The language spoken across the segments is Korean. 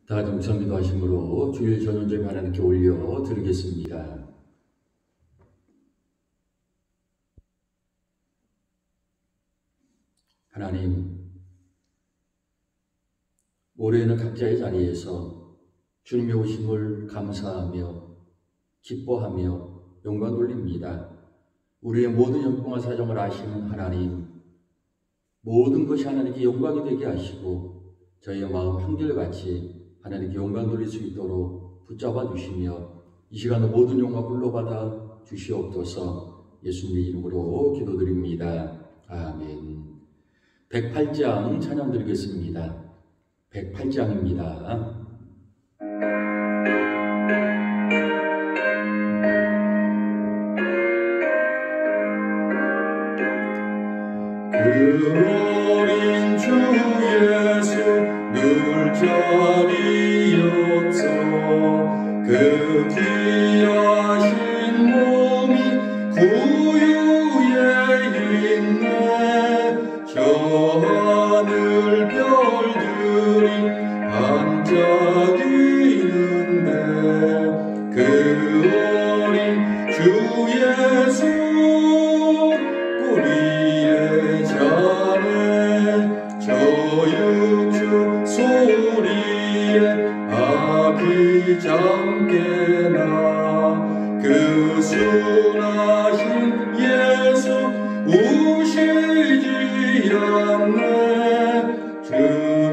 다 같이 우선 기도하심으로 주일 전원제비 하나님께 올려 드리겠습니다. 하나님, 올해는 각자의 자리에서 주님의 오심을 감사하며 기뻐하며 영광 돌립니다. 우리의 모든 형통한 사정을 아시는 하나님, 모든 것이 하나님께 영광이 되게 하시고 저희의 마음 한결같이 하나님께 영광 돌릴 수 있도록 붙잡아 주시며 이 시간에 모든 영광 불러받아 주시옵소서. 예수님의 이름으로 기도드립니다. 아멘. 108장 찬양 드리겠습니다. 108장입니다. 그 어린 주 예수 늘 자리없어 그 귀하신 몸이 구유에 있네. 저 하늘 별들이 반짝이는데 그 어린 주 예수 꼬리에 자네 저 육축 소리에 아기잠깨나 그 순하신 예수 우시지 않네. 주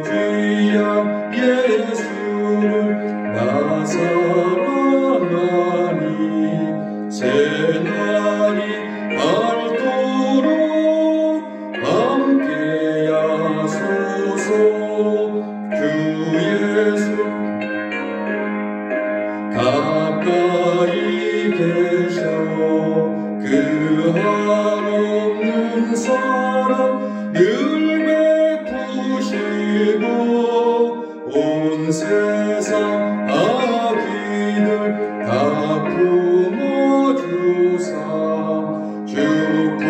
귀한 예수를 나 사랑하니 새날이 밝도록 함께하소서. 주 예수 가까이 계셔 그 한없는 사랑 늘 베푸시고 온 세상 아기들 다 품어주사 주 품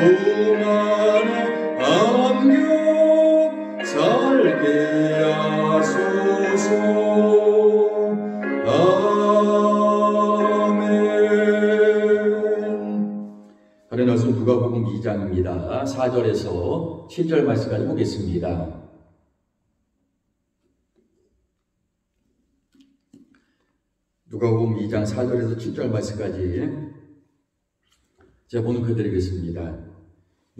안에 안겨 살게 하소서. 아멘. 하나님 말씀 누가복음 2장입니다. 4절에서 7절 말씀까지 보겠습니다. 누가복음 2장 4절에서 7절 말씀까지 제가 번역해드리겠습니다.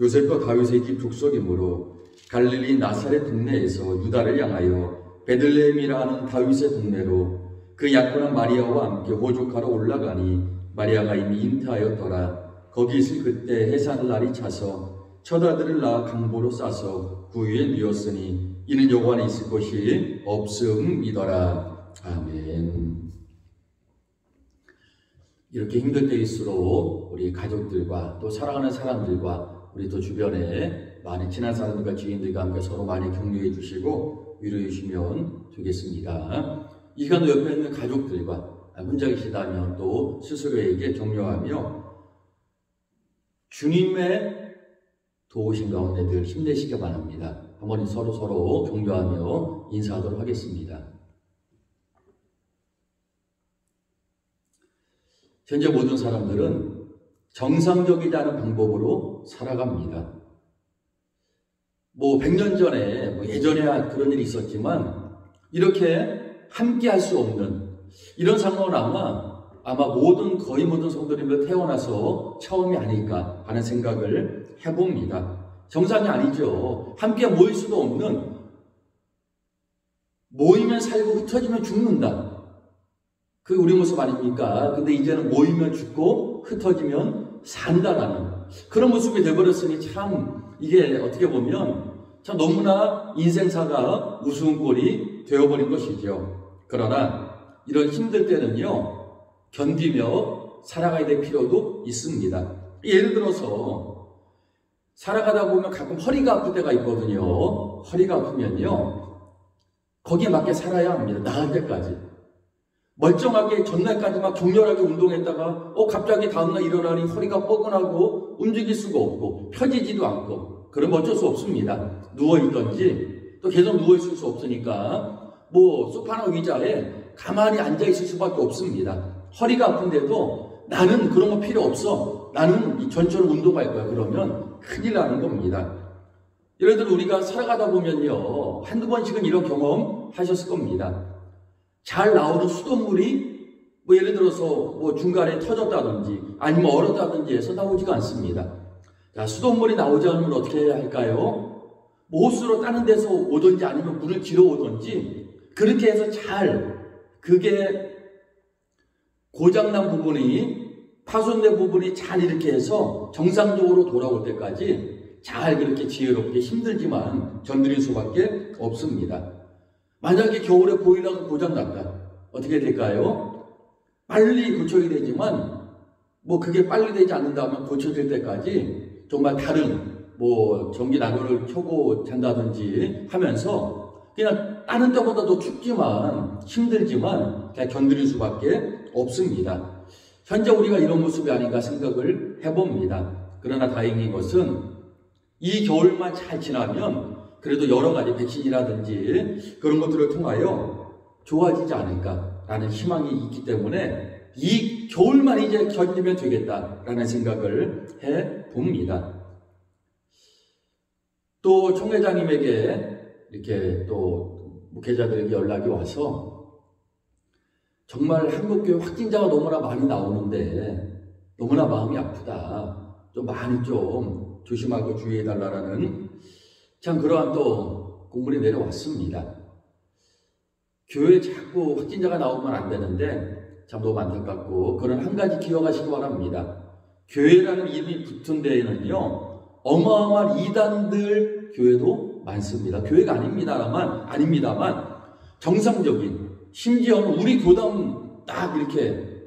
요셉과 다윗의 집 족속이므로 갈릴리 나사렛 동네에서 유다를 향하여 베들레헴이라 하는 다윗의 동네로 그 약혼한 마리아와 함께 호족하러 올라가니 마리아가 이미 잉태하였더라. 거기 있을 그때 해산 날이 차서 첫 아들을 낳아 강보로 싸서 구유에 뉘었으니 이는 여호와 안에 있을 것이 없음이더라. 아멘. 이렇게 힘들 때일수록 우리 가족들과 또 사랑하는 사람들과 우리 또 주변에 많은 친한 사람들과 지인들과 함께 서로 많이 격려해 주시고 위로해 주시면 좋겠습니다. 이 시간 옆에 있는 가족들과 혼자 계시다면 또 스스로에게 격려하며 주님의 도우신 가운데 늘 힘내시기 바랍니다. 한번 서로 격려하며 인사하도록 하겠습니다. 현재 모든 사람들은 정상적이지 않은 방법으로 살아갑니다. 100년 전에, 예전에야 그런 일이 있었지만, 이렇게 함께 할 수 없는, 이런 상황은 거의 모든 성도님들 태어나서 처음이 아닐까 하는 생각을 해봅니다. 정상이 아니죠. 함께 모일 수도 없는, 모이면 살고 흩어지면 죽는다. 그게 우리 모습 아닙니까? 근데 이제는 모이면 죽고 흩어지면 산다라는 그런 모습이 되어버렸으니 참 이게 어떻게 보면 참 너무나 인생사가 우스운 꼴이 되어버린 것이죠. 그러나 이런 힘들 때는요, 견디며 살아가야 될 필요도 있습니다. 예를 들어서 살아가다 보면 가끔 허리가 아플 때가 있거든요. 허리가 아프면요, 거기에 맞게 살아야 합니다. 나을 때까지. 멀쩡하게 전날까지 막 격렬하게 운동했다가 갑자기 다음날 일어나니 허리가 뻐근하고 움직일 수가 없고 펴지지도 않고 그러면 어쩔 수 없습니다. 누워있던지 또 계속 누워있을 수 없으니까 뭐 소파나 의자에 가만히 앉아 있을 수밖에 없습니다. 허리가 아픈데도 나는 그런 거 필요 없어. 나는 이 전철 운동할 거야. 그러면 큰일 나는 겁니다. 예를 들어 우리가 살아가다 보면요, 한두 번씩은 이런 경험 하셨을 겁니다. 잘 나오는 수돗물이 뭐 예를 들어서 뭐 중간에 터졌다든지 아니면 얼었다든지 해서 나오지가 않습니다. 자, 수돗물이 나오지 않으면 어떻게 해야 할까요? 뭐 호수로 다른 데서 오든지 아니면 물을 길어 오든지 그렇게 해서 잘 그게 고장난 부분이 파손된 부분이 잘 이렇게 해서 정상적으로 돌아올 때까지 잘 그렇게 지혜롭게 힘들지만 전드릴 수밖에 없습니다. 만약에 겨울에 보일러가 고장났다. 어떻게 될까요? 빨리 고쳐야 되지만 뭐 그게 빨리 되지 않는다면 고쳐질 때까지 정말 다른 뭐 전기 난로를 켜고 잔다든지 하면서 그냥 다른 때보다 더 춥지만 힘들지만 그냥 견디는 수밖에 없습니다. 현재 우리가 이런 모습이 아닌가 생각을 해봅니다. 그러나 다행인 것은 이 겨울만 잘 지나면 그래도 여러 가지 백신이라든지 그런 것들을 통하여 좋아지지 않을까라는 희망이 있기 때문에 이 겨울만 이제 견디면 되겠다라는 생각을 해봅니다. 또 총회장님에게 이렇게 또 목회자들에게 연락이 와서 정말 한국교회 확진자가 너무나 많이 나오는데 너무나 마음이 아프다. 좀 많이 좀 조심하고 주의해달라는 참 그러한 또 공문이 내려왔습니다. 교회에 자꾸 확진자가 나오면 안 되는데 참 너무 안타깝고 그런 한 가지 기억하시기 바랍니다. 교회라는 이름이 붙은 데에는요 어마어마한 이단들 교회도 많습니다. 교회가 아닙니다만 정상적인 심지어는 우리 교단 딱 이렇게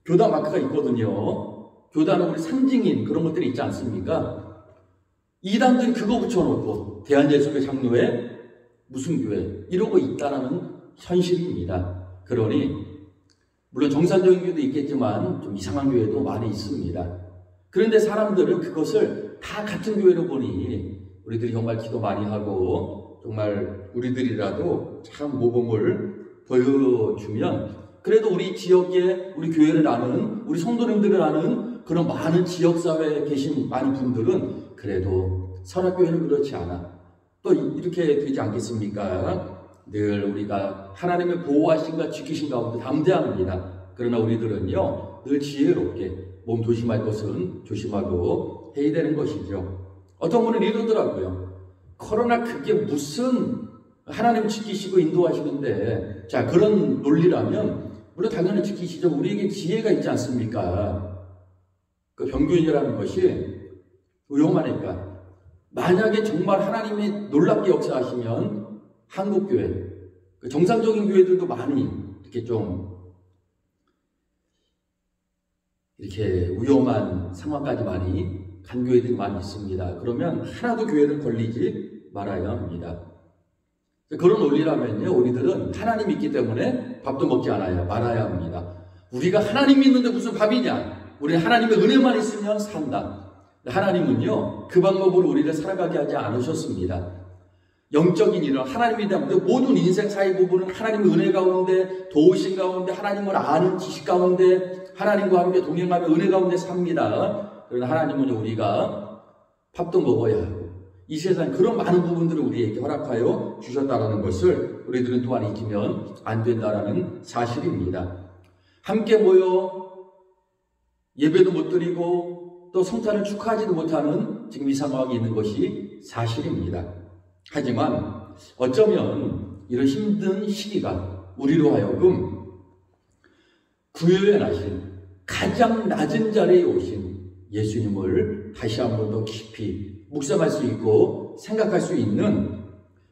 교단 마크가 있거든요. 교단은 우리 상징인 그런 것들이 있지 않습니까? 이단들이 그거 붙여놓고 대한예수교 장로회 무슨 교회 이러고 있다는 현실입니다. 그러니 물론 정상적인 교회도 있겠지만 좀 이상한 교회도 많이 있습니다. 그런데 사람들은 그것을 다 같은 교회로 보니 우리들이 정말 기도 많이 하고 정말 우리들이라도 참 모범을 보여주면 그래도 우리 지역에 우리 교회를 아는 우리 성도님들을 아는 그런 많은 지역사회에 계신 많은 분들은 그래도 설악교회는 그렇지 않아. 또 이렇게 되지 않겠습니까? 늘 우리가 하나님의 보호하신가 지키신 가운데 담대합니다. 그러나 우리들은요 늘 지혜롭게 몸 조심할 것은 조심하고 해야 되는 것이죠. 어떤 분은 이러더라고요. 코로나 그게 무슨 하나님 지키시고 인도하시는데 자 그런 논리라면 물론 당연히 지키시죠. 우리에게 지혜가 있지 않습니까? 그 병균이라는 것이 위험하니까 만약에 정말 하나님이 놀랍게 역사하시면 한국교회 그 정상적인 교회들도 많이 이렇게 좀 이렇게 위험한 상황까지 많이 간 교회들이 많이 있습니다. 그러면 하나도 교회를 걸리지 말아야 합니다. 그런 논리라면요 우리들은 하나님 있기 때문에 밥도 먹지 말아야 합니다. 우리가 하나님 믿는데 무슨 밥이냐? 우리는 하나님의 은혜만 있으면 산다. 하나님은요 그 방법으로 우리를 살아가게 하지 않으셨습니다. 영적인 일은 하나님이 때문에 모든 인생 사이 부분은 하나님의 은혜 가운데 도우신 가운데 하나님을 아는 지식 가운데 하나님과 함께 동행하며 은혜 가운데 삽니다. 그러나 하나님은 우리가 밥도 먹어야 하고 이 세상 그런 많은 부분들을 우리에게 허락하여 주셨다는 것을 우리들은 또한 잊으면 안 된다는 사실입니다. 함께 모여 예배도 못 드리고 또 성탄을 축하하지도 못하는 지금 이 상황이 있는 것이 사실입니다. 하지만 어쩌면 이런 힘든 시기가 우리로 하여금 구유에 나신 가장 낮은 자리에 오신 예수님을 다시 한 번 더 깊이 묵상할 수 있고 생각할 수 있는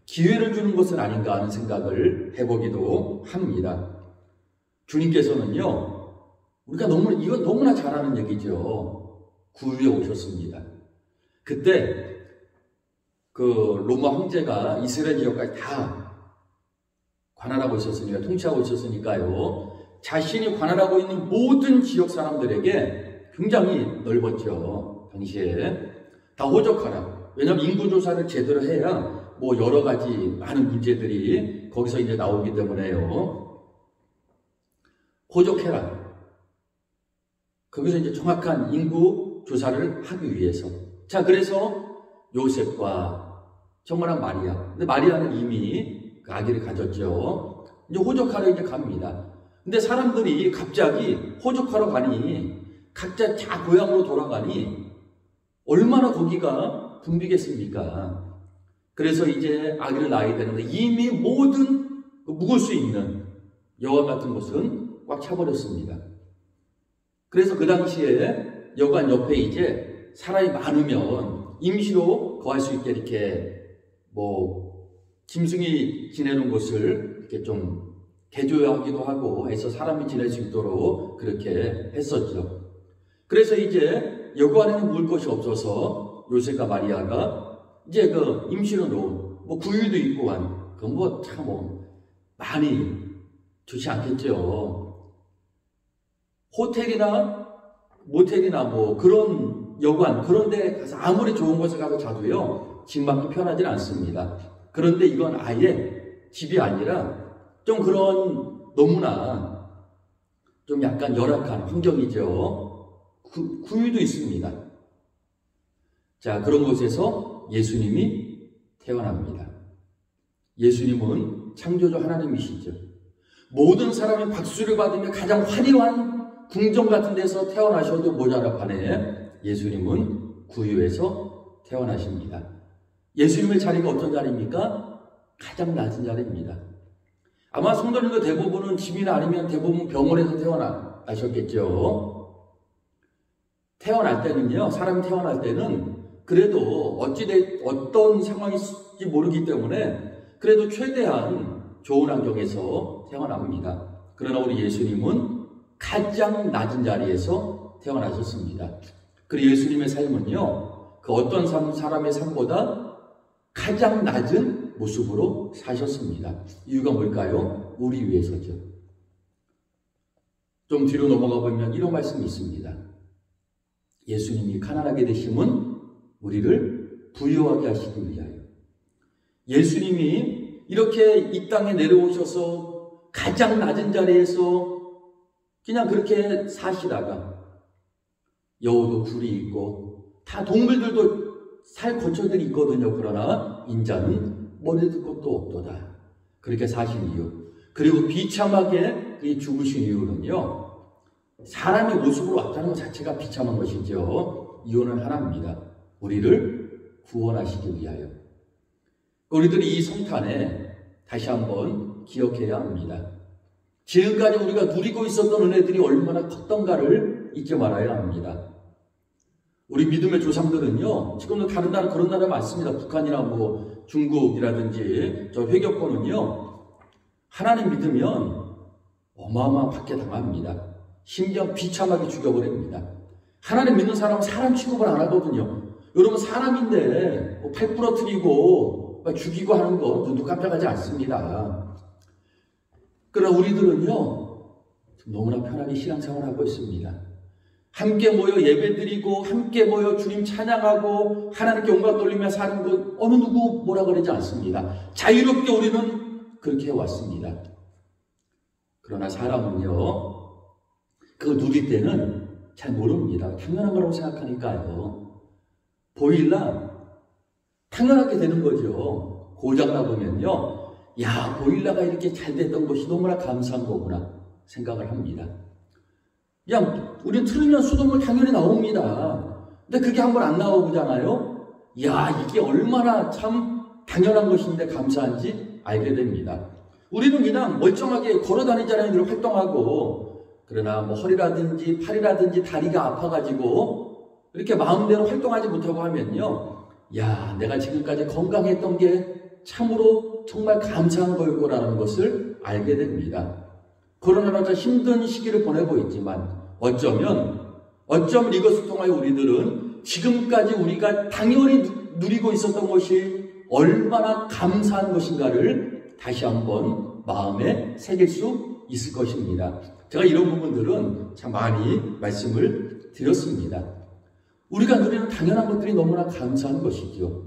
기회를 주는 것은 아닌가 하는 생각을 해보기도 합니다. 주님께서는요 우리가 이건 너무나 잘 아는 얘기죠. 구유에 오셨습니다. 그때 그 로마 황제가 이스라엘 지역까지 다 관할하고 있었으니까 통치하고 있었으니까요. 자신이 관할하고 있는 모든 지역 사람들에게 굉장히 넓었죠. 당시에 다 호적하라. 왜냐하면 인구조사를 제대로 해야 뭐 여러 가지 많은 문제들이 거기서 이제 나오기 때문에요. 호족해라. 거기서 이제 정확한 인구 조사를 하기 위해서. 자, 그래서 요셉과 정말한 마리아. 근데 마리아는 이미 그 아기를 가졌죠. 이제 호적하러 이제 갑니다. 근데 사람들이 갑자기 호적하러 가니 각자 자 고향으로 돌아가니 얼마나 거기가 붐비겠습니까? 그래서 이제 아기를 낳아야 되는데 이미 모든 묵을 수 있는 여관 같은 곳은 꽉 차버렸습니다. 그래서 그 당시에 여관 옆에 이제 사람이 많으면 임시로 거할 수 있게 이렇게 뭐 짐승이 지내는 곳을 이렇게 좀 개조하기도 하고 해서 사람이 지낼 수 있도록 그렇게 했었죠. 그래서 이제 여관에는 묵을 곳이 없어서 요셉과 마리아가 이제 그 임시로 놓은 뭐 구유도 있고 한 그 뭐 참 뭐 많이 좋지 않겠죠. 호텔이나 모텔이나 뭐 그런 여관 그런 데 가서 아무리 좋은 곳에 가서 자도요 집만큼 편하진 않습니다. 그런데 이건 아예 집이 아니라 좀 그런 너무나 좀 약간 열악한 환경이죠. 구유도 있습니다. 자, 그런 곳에서 예수님이 태어납니다. 예수님은 창조주 하나님이시죠. 모든 사람이 박수를 받으며 가장 화려한 궁정 같은 데서 태어나셔도 모자라 판에 예수님은 구유에서 태어나십니다. 예수님의 자리가 어떤 자리입니까? 가장 낮은 자리입니다. 아마 성도님들 대부분은 집이나 아니면 대부분 병원에서 태어나셨겠죠. 태어날 때는요, 사람이 태어날 때는 그래도 어떤 상황일지 모르기 때문에 그래도 최대한 좋은 환경에서 태어납니다. 그러나 우리 예수님은 가장 낮은 자리에서 태어나셨습니다. 그리고 예수님의 삶은요, 그 어떤 사람의 삶보다 가장 낮은 모습으로 사셨습니다. 이유가 뭘까요? 우리 위해서죠. 좀 뒤로 넘어가 보면 이런 말씀이 있습니다. 예수님이 가난하게 되심은 우리를 부유하게 하시기 위하여. 예수님이 이렇게 이 땅에 내려오셔서 가장 낮은 자리에서 그냥 그렇게 사시다가 여우도 굴이 있고 다 동물들도 살 거처들이 있거든요. 그러나 인자는 머리둘 것도 없도다. 그렇게 사신 이유. 그리고 비참하게 죽으신 이유는요. 사람의 모습으로 왔다는 것 자체가 비참한 것이죠. 이유는 하나입니다. 우리를 구원하시기 위하여. 우리들이 이 성탄에 다시 한번 기억해야 합니다. 지금까지 우리가 누리고 있었던 은혜들이 얼마나 컸던가를 잊지 말아야 합니다. 우리 믿음의 조상들은요, 지금도 다른 나라 그런 나라 많습니다. 북한이나 뭐 중국이라든지 저 회교권은요, 하나님 믿으면 어마어마한 박해 당합니다. 심지어 비참하게 죽여버립니다. 하나님 믿는 사람은 사람 취급을 안 하거든요. 여러분 사람인데 뭐 팔 부러뜨리고 죽이고 하는 거 눈도 깜짝하지 않습니다. 그러나 우리들은요 너무나 편하게 신앙생활을 하고 있습니다. 함께 모여 예배드리고 함께 모여 주님 찬양하고 하나님께 영광 돌리며 사는 것 어느 누구 뭐라 그러지 않습니다. 자유롭게 우리는 그렇게 해왔습니다. 그러나 사람은요 그거 누릴 때는 잘 모릅니다. 당연한 거라고 생각하니까요. 보일라 당연하게 되는 거죠. 고장나 보면요. 야, 보일라가 이렇게 잘 됐던 것이 너무나 감사한 거구나 생각을 합니다. 그냥 우리는 틀면 수돗물 당연히 나옵니다. 근데 그게 한번 안 나오잖아요. 야, 이게 얼마나 참 당연한 것인데 감사한지 알게 됩니다. 우리는 그냥 멀쩡하게 걸어다니잖아요. 늘 활동하고. 그러나 뭐 허리라든지 팔이라든지 다리가 아파가지고 이렇게 마음대로 활동하지 못하고 하면요. 야, 내가 지금까지 건강했던 게 참으로 정말 감사한 거였구나라는 것을 알게 됩니다. 코로나로 힘든 시기를 보내고 있지만 어쩌면 이것을 통하여 우리들은 지금까지 우리가 당연히 누리고 있었던 것이 얼마나 감사한 것인가를 다시 한번 마음에 새길 수 있을 것입니다. 제가 이런 부분들은 참 많이 말씀을 드렸습니다. 우리가 누리는 당연한 것들이 너무나 감사한 것이죠.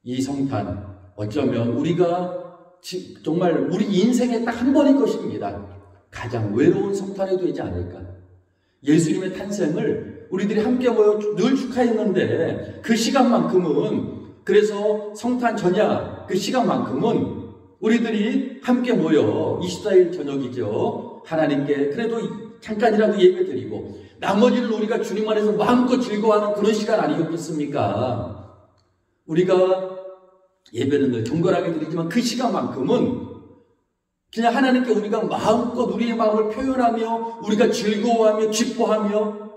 이 성탄, 어쩌면 우리가 정말 우리 인생에 딱 한 번일 것입니다. 가장 외로운 성탄이 되지 않을까. 예수님의 탄생을 우리들이 함께 모여 늘 축하했는데 그 시간만큼은, 그래서 성탄 전야 그 시간만큼은 우리들이 함께 모여 24일 저녁이죠. 하나님께 그래도 잠깐이라도 예배드리고 나머지는 우리가 주님 안에서 마음껏 즐거워하는 그런 시간 아니었겠습니까? 우리가 예배는 늘 경건하게 드리지만 그 시간만큼은 그냥 하나님께 우리가 마음껏 우리의 마음을 표현하며 우리가 즐거워하며 기뻐하며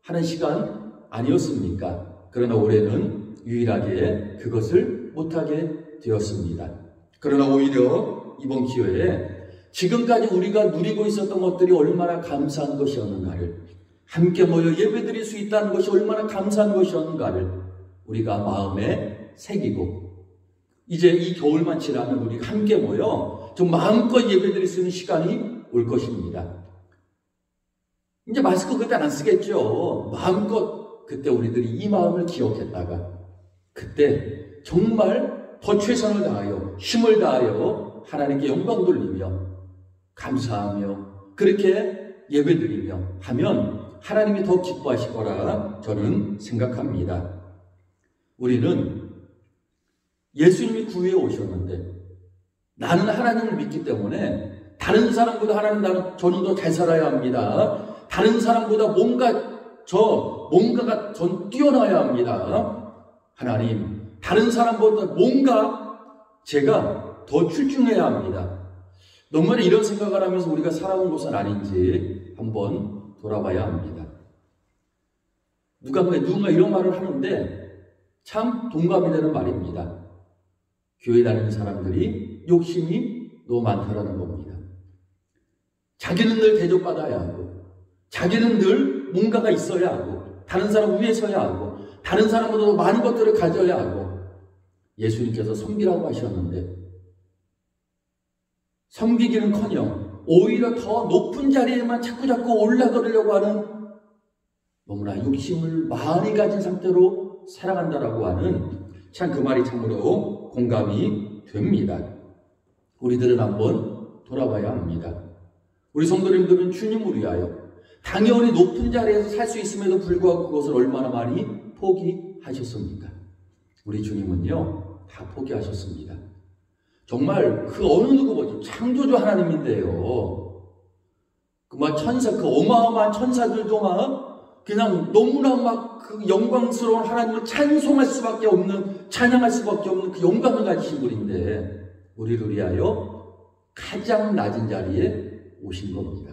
하는 시간 아니었습니까? 그러나 올해는 유일하게 그것을 못하게 되었습니다. 그러나 오히려 이번 기회에 지금까지 우리가 누리고 있었던 것들이 얼마나 감사한 것이었는가를, 함께 모여 예배드릴 수 있다는 것이 얼마나 감사한 것이었는가를 우리가 마음에 새기고, 이제 이 겨울만 지나면 우리가 함께 모여 좀 마음껏 예배드릴 수 있는 시간이 올 것입니다. 이제 마스크 그때 안 쓰겠죠. 마음껏 그때 우리들이 이 마음을 기억했다가 그때 정말 더 최선을 다하여 힘을 다하여 하나님께 영광 돌리며 감사하며 그렇게 예배드리며 하면 하나님이 더 기뻐하실 거라 저는 생각합니다. 우리는 예수님이 구유에 오셨는데 나는 하나님을 믿기 때문에 다른 사람보다 저는 더 잘 살아야 합니다. 다른 사람보다 뭔가가 전 뛰어나야 합니다. 하나님, 다른 사람보다 뭔가 제가 더 출중해야 합니다. 너무나 이런 생각을 하면서 우리가 살아온 것은 아닌지 한번 돌아봐야 합니다. 누군가 이런 말을 하는데 참 동감이 되는 말입니다. 교회 다니는 사람들이 욕심이 너무 많다라는 겁니다. 자기는 늘 대접받아야 하고, 자기는 늘 뭔가가 있어야 하고, 다른 사람 위에 서야 하고, 다른 사람보다 더 많은 것들을 가져야 하고, 예수님께서 섬기라고 하셨는데 섬기기는커녕 오히려 더 높은 자리에만 자꾸 올라가려고 하는, 너무나 욕심을 많이 가진 상태로 살아간다라고 하는, 참 그 말이 참으로 공감이 됩니다. 우리들은 한번 돌아봐야 합니다. 우리 성도님들은 주님을 위하여 당연히 높은 자리에서 살 수 있음에도 불구하고 그것을 얼마나 많이 포기하셨습니까? 우리 주님은요, 다 포기하셨습니다. 정말 그 어느 누구보다 창조주 하나님인데요. 그 어마어마한 천사들도 그냥 너무나 그 영광스러운 하나님을 찬양할 수밖에 없는 그 영광을 가지신 분인데 우리를 위하여 가장 낮은 자리에 오신 겁니다.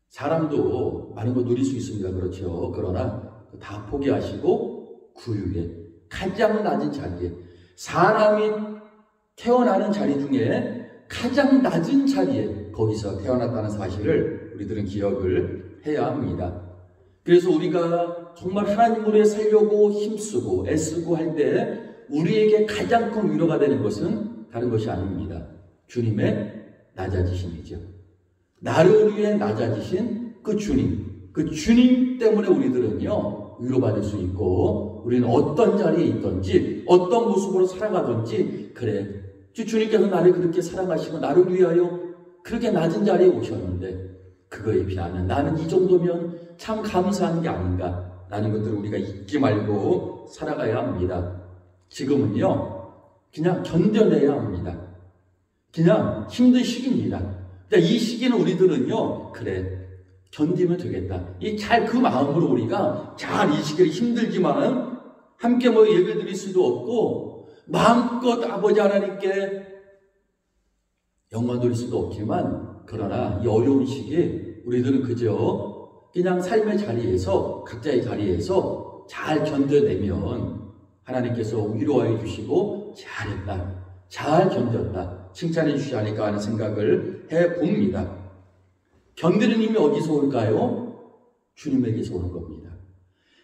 사람도 많은 거 누릴 수 있습니다. 그렇죠. 그러나 다 포기하시고 구유에 가장 낮은 자리에, 사람이 태어나는 자리 중에 가장 낮은 자리에 거기서 태어났다는 사실을 우리들은 기억을 해야 합니다. 그래서 우리가 정말 하나님을 위해 살려고 힘쓰고 애쓰고 할 때 우리에게 가장 큰 위로가 되는 것은 다른 것이 아닙니다. 주님의 낮아지심이죠. 나를 위해 낮아지신 그 주님 때문에 우리들은요, 위로받을 수 있고, 우리는 어떤 자리에 있든지 어떤 모습으로 살아가든지, 그래, 주님께서 나를 그렇게 사랑하시고 나를 위하여 그렇게 낮은 자리에 오셨는데 그거에 비하면 나는 이 정도면 참 감사한 게 아닌가 라는 것들을 우리가 잊지 말고 살아가야 합니다. 지금은요, 그냥 견뎌내야 합니다. 그냥 힘든 시기입니다. 이 시기는 우리들은요, 그래, 견디면 되겠다. 그 마음으로 우리가 잘 이 시기를 힘들지만 함께 예배드릴 수도 없고 마음껏 아버지 하나님께 영광 돌릴 수도 없지만, 그러나 이 어려운 시기에 우리들은 그저 그냥 삶의 자리에서, 각자의 자리에서 잘 견뎌내면 하나님께서 위로해 주시고 잘했다, 잘 견뎠다, 칭찬해 주시지 않을까 하는 생각을 해봅니다. 견디는 힘이 어디서 올까요? 주님에게서 오는 겁니다.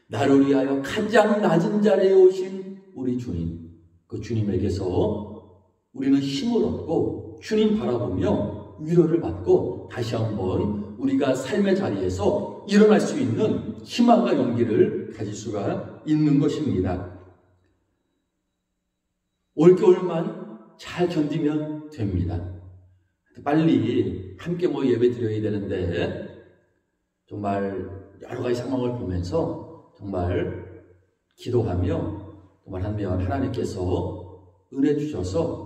나를 위하여 가장 낮은 자리에 오신 우리 주님, 그 주님에게서 우리는 힘을 얻고 주님 바라보며 위로를 받고 다시 한번 우리가 삶의 자리에서 일어날 수 있는 희망과 용기를 가질 수가 있는 것입니다. 올겨울만 잘 견디면 됩니다. 빨리 함께 예배 드려야 되는데 정말 여러 가지 상황을 보면서 정말 기도하며 정말 하나님께서 은혜 주셔서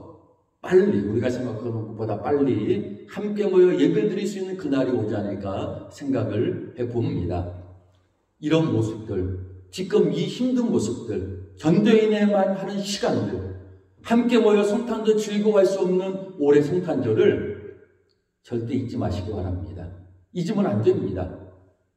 빨리 우리가 생각하는 것보다 빨리 함께 모여 예배를 드릴 수 있는 그날이 오지 않을까 생각을 해봅니다. 이런 모습들, 지금 이 힘든 모습들, 전도인에만 하는 시간들, 함께 모여 성탄절 즐거워할 수 없는 올해 성탄절을 절대 잊지 마시기 바랍니다. 잊으면 안 됩니다.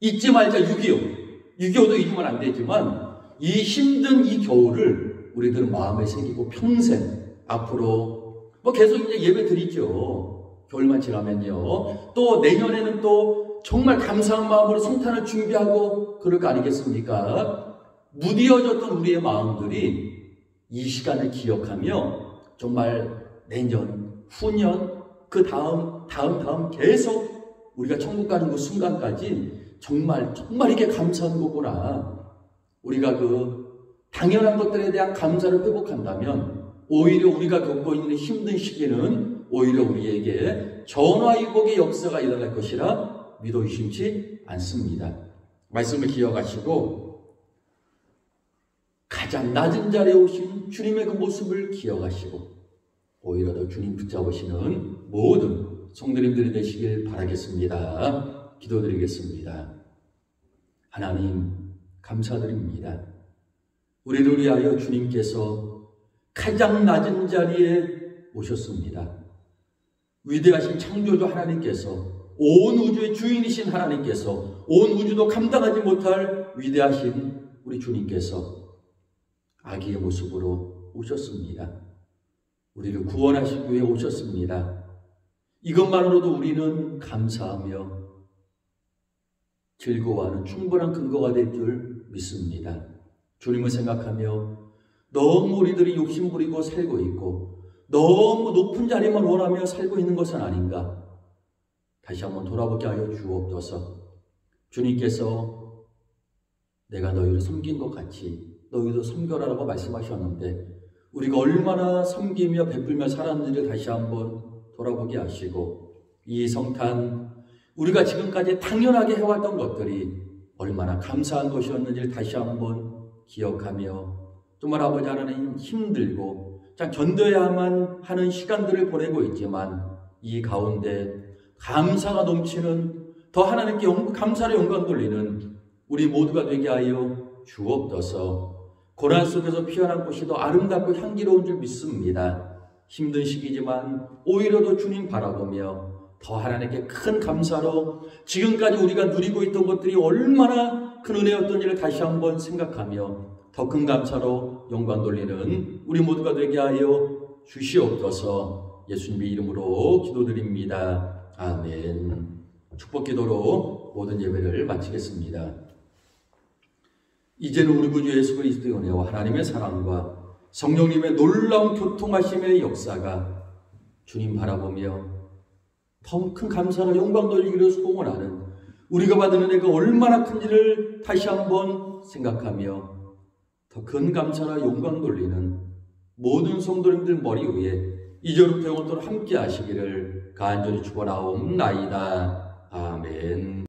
잊지 말자 6.25도 잊으면 안 되지만 이 힘든 이 겨울을 우리들 마음에 새기고 평생 앞으로 계속 이제 예배 드리죠. 겨울만 지나면요. 또 내년에는 또 정말 감사한 마음으로 성탄을 준비하고 그럴 거 아니겠습니까? 무디어졌던 우리의 마음들이 이 시간을 기억하며 정말 내년, 후년, 그 다음 계속 우리가 천국 가는 그 순간까지 정말 이게 감사한 거구나. 우리가 그 당연한 것들에 대한 감사를 회복한다면 오히려 우리가 겪고 있는 힘든 시기는 오히려 우리에게 전화위복의 역사가 일어날 것이라 믿어 의심치 않습니다. 말씀을 기억하시고 가장 낮은 자리에 오신 주님의 그 모습을 기억하시고 오히려 더 주님 붙잡으시는 모든 성도님들이 되시길 바라겠습니다. 기도드리겠습니다. 하나님 감사드립니다. 우리를 위하여 주님께서 가장 낮은 자리에 오셨습니다. 위대하신 창조주 하나님께서, 온 우주의 주인이신 하나님께서, 온 우주도 감당하지 못할 위대하신 우리 주님께서 아기의 모습으로 오셨습니다. 우리를 구원하시기 위해 오셨습니다. 이것만으로도 우리는 감사하며 즐거워하는 충분한 근거가 될 줄 믿습니다. 주님을 생각하며 너무 우리들이 욕심부리고 살고 있고 너무 높은 자리만 원하며 살고 있는 것은 아닌가. 다시 한번 돌아보게 하여 주옵소서. 주님께서 내가 너희를 섬긴 것 같이 너희도 섬겨라라고 말씀하셨는데 우리가 얼마나 섬기며 베풀며 살았는지를 다시 한번 돌아보게 하시고 이 성탄 우리가 지금까지 당연하게 해왔던 것들이 얼마나 감사한 것이었는지를 다시 한번 기억하며 정말 아버지 하나님 힘들고 참 견뎌야만 하는 시간들을 보내고 있지만 이 가운데 감사가 넘치는 더 하나님께 감사로 영광 돌리는 우리 모두가 되게 하여 주옵소서. 고난 속에서 피어난 꽃이 더 아름답고 향기로운 줄 믿습니다. 힘든 시기지만 오히려 더 주님 바라보며 더 하나님께 큰 감사로 지금까지 우리가 누리고 있던 것들이 얼마나 큰 은혜였던지를 다시 한번 생각하며 더 큰 감사로 영광 돌리는 우리 모두가 되게 하여 주시옵소서. 예수님의 이름으로 기도드립니다. 아멘. 축복 기도로 모든 예배를 마치겠습니다. 이제는 우리 구주 예수 그리스도의 은혜와 하나님의 사랑과 성령님의 놀라운 교통하심의 역사가 주님 바라보며 더 큰 감사와 영광 돌리기를 소원하는 우리가 받은 은혜가 얼마나 큰지를 다시 한번 생각하며 더 큰 감사와 영광 돌리는 모든 성도님들 머리 위에 이제부터 영원토록 함께 하시기를 간절히 축원하옵나이다. 아멘.